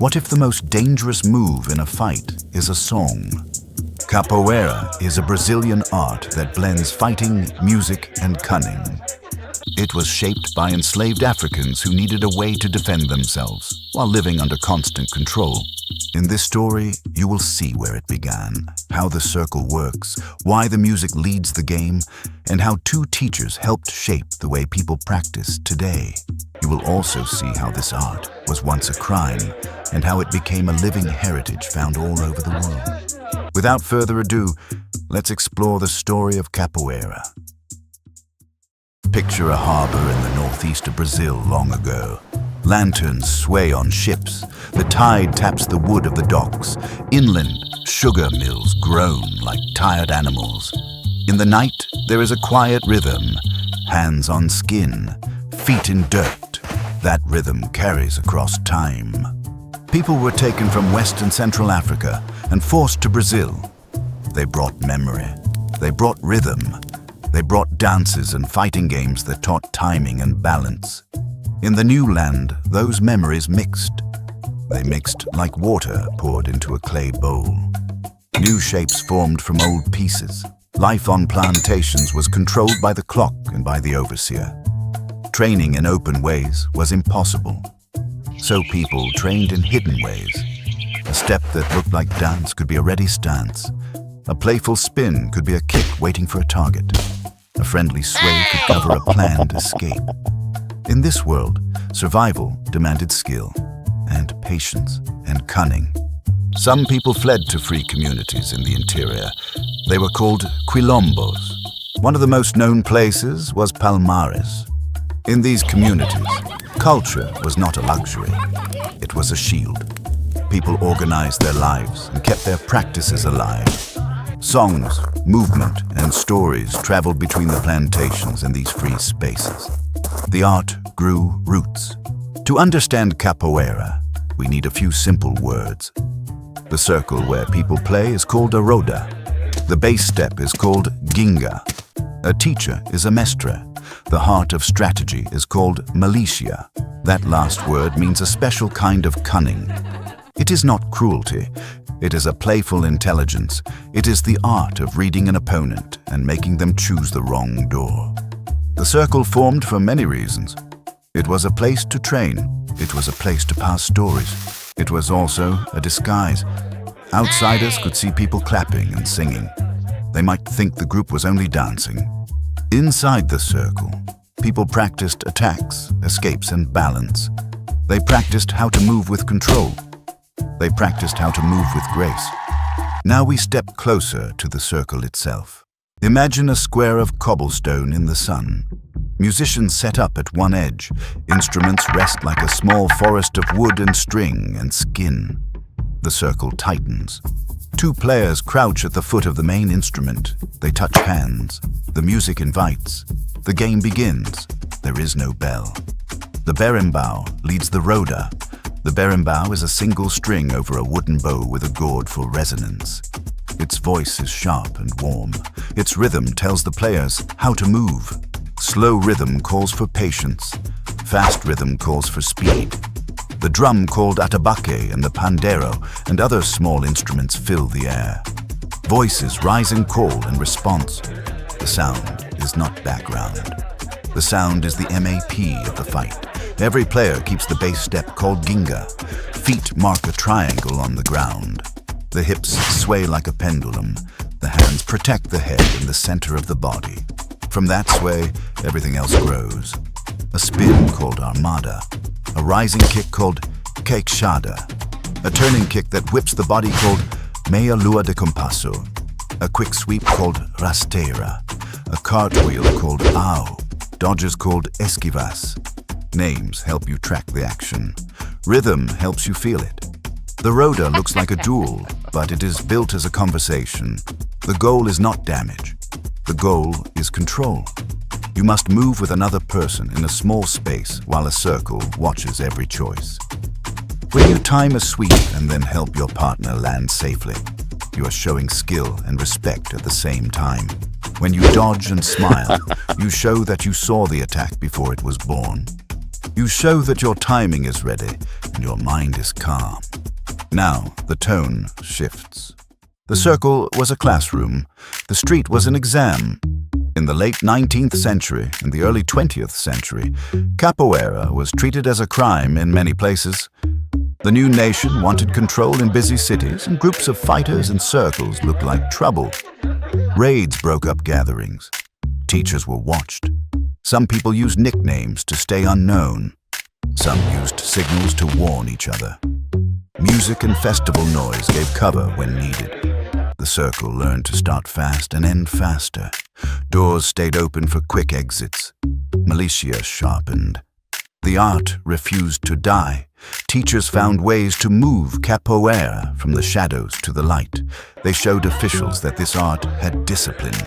What if the most dangerous move in a fight is a song? Capoeira is a Brazilian art that blends fighting, music, and cunning. It was shaped by enslaved Africans who needed a way to defend themselves while living under constant control. In this story, you will see where it began, how the circle works, why the music leads the game, and how two teachers helped shape the way people practice today. You will also see how this art was once a crime and how it became a living heritage found all over the world. Without further ado, let's explore the story of Capoeira. Picture a harbor in the northeast of Brazil long ago. Lanterns sway on ships. The tide taps the wood of the docks. Inland, sugar mills groan like tired animals. In the night, there is a quiet rhythm. Hands on skin, feet in dirt. That rhythm carries across time. People were taken from West and Central Africa and forced to Brazil. They brought memory. They brought rhythm. They brought dances and fighting games that taught timing and balance. In the new land, those memories mixed. They mixed like water poured into a clay bowl. New shapes formed from old pieces. Life on plantations was controlled by the clock and by the overseer. Training in open ways was impossible. So people trained in hidden ways. A step that looked like dance could be a ready stance. A playful spin could be a kick waiting for a target. A friendly sway could cover a planned escape. In this world, survival demanded skill and patience and cunning. Some people fled to free communities in the interior. They were called quilombos. One of the most known places was Palmares. In these communities, culture was not a luxury. It was a shield. People organized their lives and kept their practices alive. Songs, movement, and stories traveled between the plantations in these free spaces. The art grew roots. To understand capoeira, we need a few simple words. The circle where people play is called a roda. The bass step is called ginga. A teacher is a mestre. The heart of strategy is called malicia. That last word means a special kind of cunning. It is not cruelty. It is a playful intelligence. It is the art of reading an opponent and making them choose the wrong door. The circle formed for many reasons. It was a place to train. It was a place to pass stories. It was also a disguise. Outsiders could see people clapping and singing. They might think the group was only dancing. Inside the circle, people practiced attacks, escapes, and balance. They practiced how to move with control. They practiced how to move with grace. Now we step closer to the circle itself. Imagine a square of cobblestone in the sun. Musicians set up at one edge. Instruments rest like a small forest of wood and string and skin. The circle tightens. Two players crouch at the foot of the main instrument. They touch hands. The music invites. The game begins. There is no bell. The berimbau leads the roda. The berimbau is a single string over a wooden bow with a gourd for resonance. Its voice is sharp and warm. Its rhythm tells the players how to move. Slow rhythm calls for patience. Fast rhythm calls for speed. The drum called atabaque and the pandero and other small instruments fill the air. Voices rise in call and response. The sound is not background. The sound is the MAP of the fight. Every player keeps the bass step called ginga. Feet mark a triangle on the ground. The hips sway like a pendulum. The hands protect the head in the center of the body. From that sway, everything else grows. A spin called armada. A rising kick called queixada. A turning kick that whips the body called meia lua de compasso. A quick sweep called rasteira. A cartwheel called au. Dodges called esquivas. Names help you track the action. Rhythm helps you feel it. The roda looks like a duel, but it is built as a conversation. The goal is not damage. The goal is control. You must move with another person in a small space while a circle watches every choice. When you time a sweep and then help your partner land safely, you are showing skill and respect at the same time. When you dodge and smile, you show that you saw the attack before it was born. You show that your timing is ready and your mind is calm. Now the tone shifts. The circle was a classroom. The street was an exam. In the late 19th century and the early 20th century, capoeira was treated as a crime in many places. The new nation wanted control in busy cities, and groups of fighters and circles looked like trouble. Raids broke up gatherings. Teachers were watched. Some people used nicknames to stay unknown. Some used signals to warn each other. Music and festival noise gave cover when needed. The circle learned to start fast and end faster. Doors stayed open for quick exits. Malicia sharpened. The art refused to die. Teachers found ways to move capoeira from the shadows to the light. They showed officials that this art had discipline.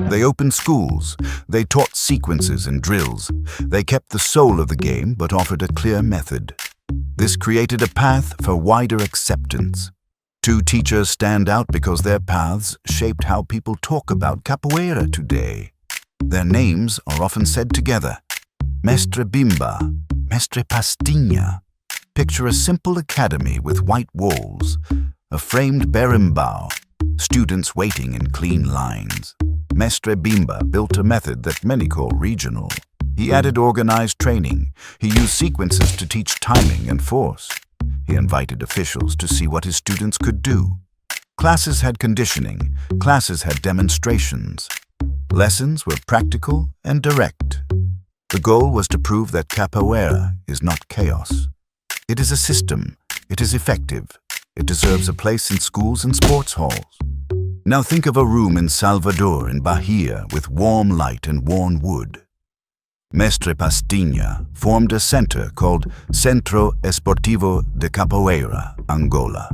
They opened schools. They taught sequences and drills. They kept the soul of the game but offered a clear method. This created a path for wider acceptance. Two teachers stand out because their paths shaped how people talk about capoeira today. Their names are often said together. Mestre Bimba, Mestre Pastinha. Picture a simple academy with white walls, a framed berimbau, students waiting in clean lines. Mestre Bimba built a method that many call regional. He added organized training. He used sequences to teach timing and force. He invited officials to see what his students could do. Classes had conditioning. Classes had demonstrations. Lessons were practical and direct. The goal was to prove that capoeira is not chaos. It is a system. It is effective. It deserves a place in schools and sports halls. Now think of a room in Salvador in Bahia with warm light and worn wood. Mestre Pastinha formed a center called Centro Esportivo de Capoeira, Angola.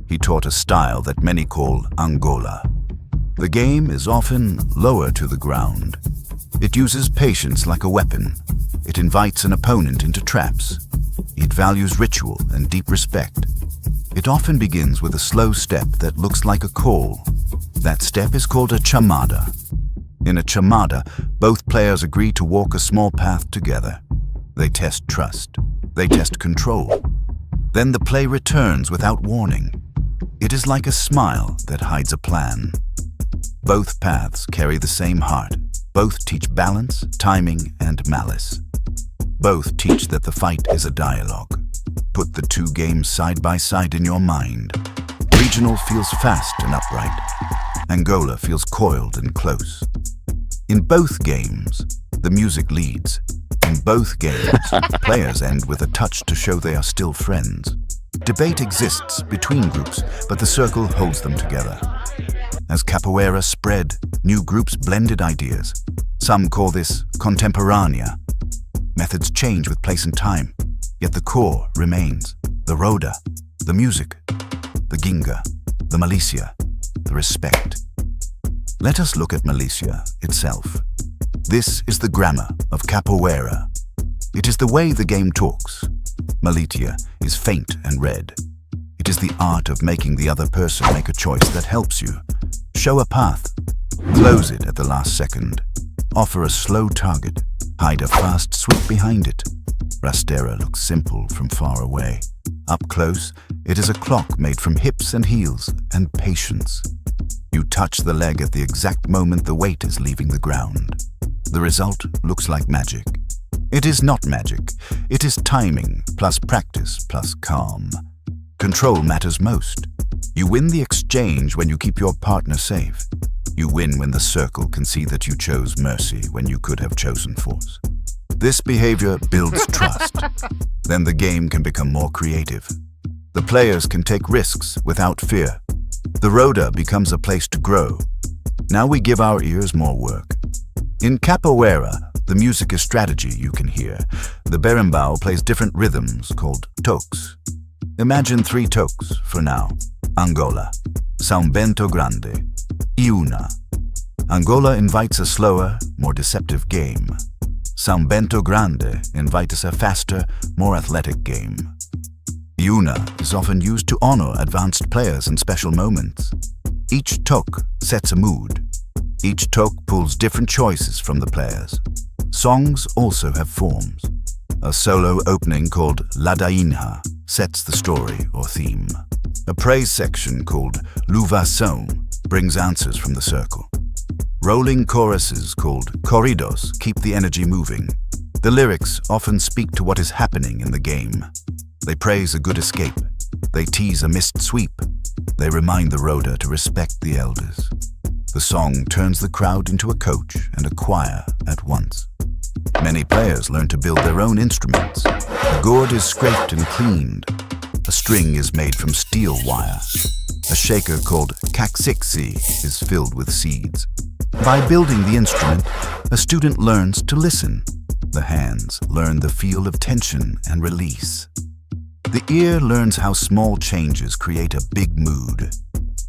He taught a style that many call Angola. The game is often lower to the ground. It uses patience like a weapon. It invites an opponent into traps. It values ritual and deep respect. It often begins with a slow step that looks like a call. That step is called a chamada. In a chamada, both players agree to walk a small path together. They test trust. They test control. Then the play returns without warning. It is like a smile that hides a plan. Both paths carry the same heart. Both teach balance, timing, and malice. Both teach that the fight is a dialogue. Put the two games side by side in your mind. Regional feels fast and upright. Angola feels coiled and close. In both games, the music leads. In both games, players end with a touch to show they are still friends. Debate exists between groups, but the circle holds them together. As capoeira spread, new groups blended ideas. Some call this contemporânea. Methods change with place and time, yet the core remains. The roda, the music, the ginga, the malicia, the respect. Let us look at malicia itself. This is the grammar of capoeira. It is the way the game talks. Malicia is faint and red. It is the art of making the other person make a choice that helps you. Show a path. Close it at the last second. Offer a slow target. Hide a fast sweep behind it. Rasteira looks simple from far away. Up close, it is a clock made from hips and heels and patience. You touch the leg at the exact moment the weight is leaving the ground. The result looks like magic. It is not magic. It is timing plus practice plus calm. Control matters most. You win the exchange when you keep your partner safe. You win when the circle can see that you chose mercy when you could have chosen force. This behavior builds trust. Then the game can become more creative. The players can take risks without fear. The roda becomes a place to grow. Now we give our ears more work. In capoeira, the music is strategy you can hear. The berimbau plays different rhythms called toques. Imagine 3 toques for now. Angola, São Bento Grande, Iuna. Angola invites a slower, more deceptive game. São Bento Grande invites a faster, more athletic game. Iuna is often used to honor advanced players in special moments. Each toque sets a mood. Each toque pulls different choices from the players. Songs also have forms. A solo opening called Ladainha sets the story or theme. A praise section called louvação brings answers from the circle. Rolling choruses called corridos keep the energy moving. The lyrics often speak to what is happening in the game. They praise a good escape. They tease a missed sweep. They remind the roda to respect the elders. The song turns the crowd into a coach and a choir at once. Many players learn to build their own instruments. The gourd is scraped and cleaned. A string is made from steel wire. A shaker called caxixi is filled with seeds. By building the instrument, a student learns to listen. The hands learn the feel of tension and release. The ear learns how small changes create a big mood.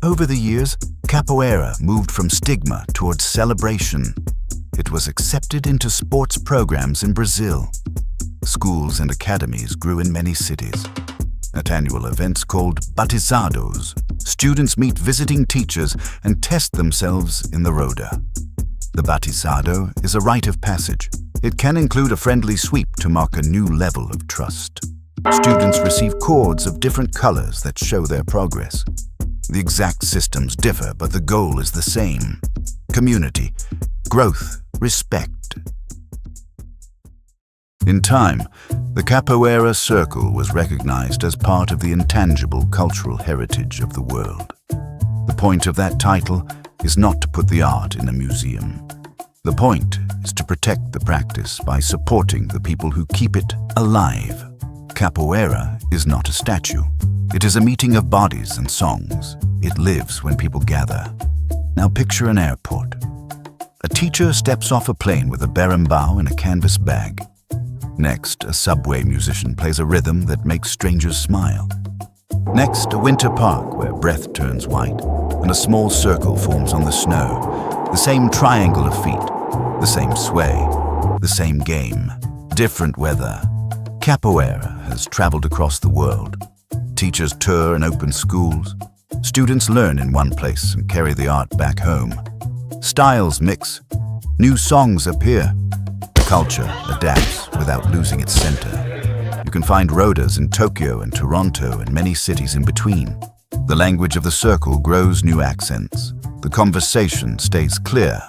Over the years, capoeira moved from stigma towards celebration. It was accepted into sports programs in Brazil. Schools and academies grew in many cities. At annual events called batizados, students meet visiting teachers and test themselves in the roda. The batizado is a rite of passage. It can include a friendly sweep to mark a new level of trust. Students receive cords of different colors that show their progress. The exact systems differ, but the goal is the same. Community, growth, respect. In time, the Capoeira Circle was recognized as part of the intangible cultural heritage of the world. The point of that title is not to put the art in a museum. The point is to protect the practice by supporting the people who keep it alive. Capoeira is not a statue. It is a meeting of bodies and songs. It lives when people gather. Now picture an airport. A teacher steps off a plane with a berimbau and a canvas bag. Next, a subway musician plays a rhythm that makes strangers smile. Next, a winter park where breath turns white and a small circle forms on the snow. The same triangle of feet, the same sway, the same game, different weather. Capoeira has traveled across the world. Teachers tour and open schools. Students learn in one place and carry the art back home. Styles mix. New songs appear. Culture adapts without losing its center. You can find rodas in Tokyo and Toronto and many cities in between. The language of the circle grows new accents. The conversation stays clear.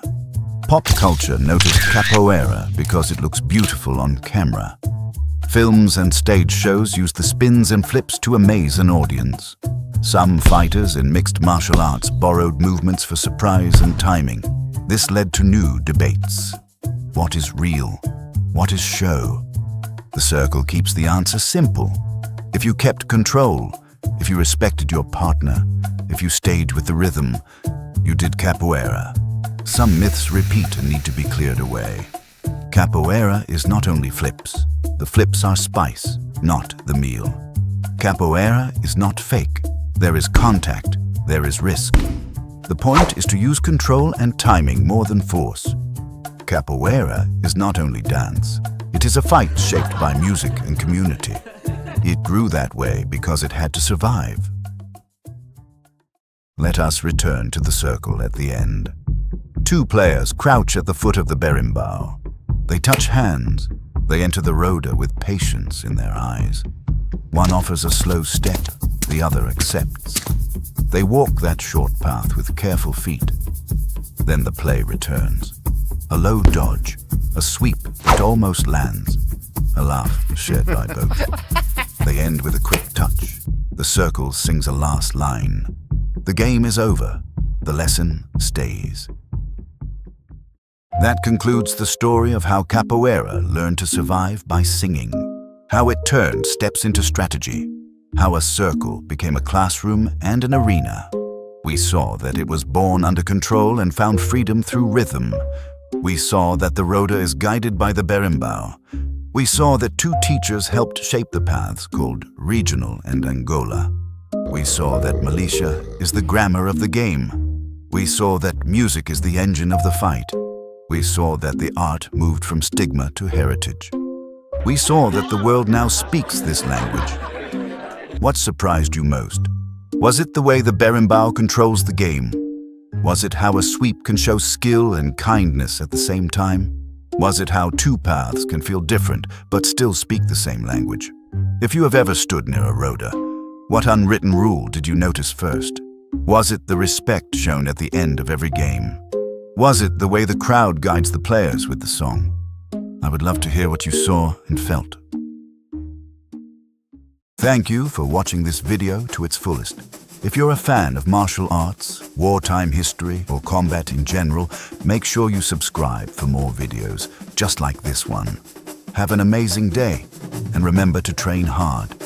Pop culture noticed capoeira because it looks beautiful on camera. Films and stage shows use the spins and flips to amaze an audience. Some fighters in mixed martial arts borrowed movements for surprise and timing. This led to new debates. What is real? What is show? The circle keeps the answer simple. If you kept control, if you respected your partner, if you stayed with the rhythm, you did capoeira. Some myths repeat and need to be cleared away. Capoeira is not only flips. The flips are spice, not the meal. Capoeira is not fake. There is contact. There is risk. The point is to use control and timing more than force. Capoeira is not only dance. It is a fight shaped by music and community. It grew that way because it had to survive. Let us return to the circle at the end. Two players crouch at the foot of the berimbau. They touch hands. They enter the roda with patience in their eyes. One offers a slow step, the other accepts. They walk that short path with careful feet. Then the play returns. A low dodge, a sweep that almost lands. A laugh shared by both. They end with a quick touch. The circle sings a last line. The game is over. The lesson stays. That concludes the story of how capoeira learned to survive by singing, how it turned steps into strategy, how a circle became a classroom and an arena. We saw that it was born under control and found freedom through rhythm. We saw that the roda is guided by the berimbau. We saw that two teachers helped shape the paths called regional and Angola. We saw that malicia is the grammar of the game. We saw that music is the engine of the fight. We saw that the art moved from stigma to heritage. We saw that the world now speaks this language. What surprised you most? Was it the way the berimbau controls the game? Was it how a sweep can show skill and kindness at the same time? Was it how two paths can feel different but still speak the same language? If you have ever stood near a roda, What unwritten rule did you notice first? Was it the respect shown at the end of every game? Was it the way the crowd guides the players with the song? I would love to hear what you saw and felt. Thank you for watching this video to its fullest. If you're a fan of martial arts, wartime history, or combat in general, make sure you subscribe for more videos just like this one. Have an amazing day, and remember to train hard.